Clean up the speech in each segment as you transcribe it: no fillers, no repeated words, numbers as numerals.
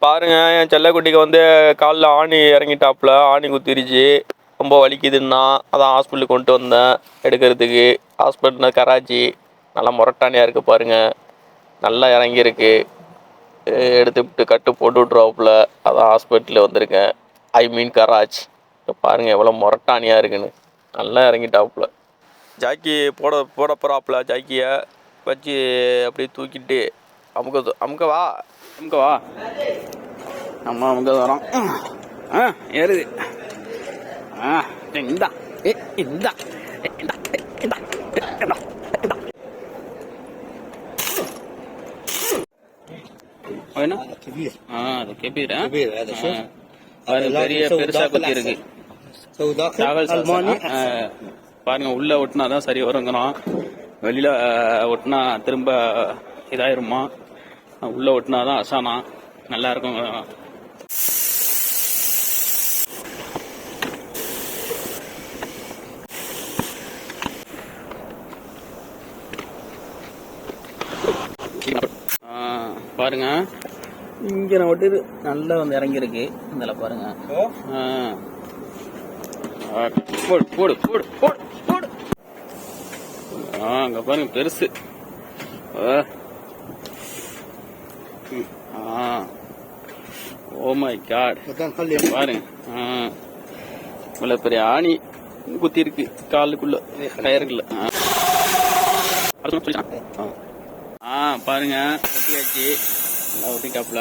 பாருங்க, என் செல்லக்குட்டிக்கு வந்து காலில் ஆணி இறங்கிட்டாப்புல, ஆணி குத்திருச்சு, ரொம்ப வலிக்குதுன்னா அதான் ஹாஸ்பிட்டலுக்கு கொண்டு வந்தேன் எடுக்கிறதுக்கு. ஹாஸ்பிட்டல் கராச்சி, நல்லா முரட்டானியாக இருக்குது பாருங்கள், நல்லா இறங்கியிருக்கு. எடுத்துவிட்டு கட்டு போட்டு விட்ருவாப்புல, அதான் ஹாஸ்பிட்டலில் வந்திருக்கேன். ஐ மீன் கராச். இப்போ பாருங்கள் எவ்வளோ முரட்டானியாக இருக்குன்னு, நல்லா இறங்கிட்டாப்புல. ஜாக்கி போட போகிறாப்புல, ஜாக்கியை வச்சு அப்படியே தூக்கிட்டு அமுக்கவா நம்ம அமுக்க வரோம். ஏறுது. இந்தா இந்தா பெரிய பெருசா குத்தி இருக்கு பாருங்க. உள்ள ஒட்டினாதான் சரி வருங்கிறோம், வெளியில ஒட்டினா திரும்ப இதாயிருமா. உள்ள ஒட்டினாதான் அசானா நல்லா இருக்கும். பாருங்க, இங்க நான் ஒட்டு நல்லா வந்து இறங்கிருக்கு. இதில் பாருங்க. போடு போடு போடு போடு போடு. அங்க பாருங்க பெருசு. ஓ மை காட், பாருங்க இவ்வளவு பெரிய ஆணி குத்தி இருக்கு காலுக்குள்ள, டயருக்குள்ள. பாருங்க ஒட்டியாச்சு, நல்லா ஒட்டிட்டாப்புல.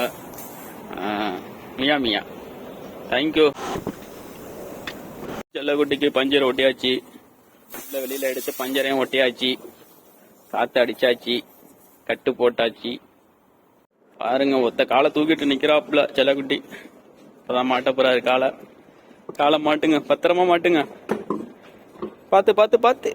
மியா மியா, தேங்க்யூ. செல்லக்குட்டிக்கு பஞ்சர் ஒட்டியாச்சு, வெளியில எடுத்து பஞ்சரையும் ஒட்டியாச்சு, காத்து அடிச்சாச்சு, கட்டு போட்டாச்சு. பாருங்க, ஒத்த காலை தூக்கிட்டு நிக்கிறாப்புல செல்லக்குட்டி. இப்பதான் மாட்ட போறாரு காலை மாட்டுங்க, பத்திரமா மாட்டுங்க, பார்த்து பார்த்து பார்த்து.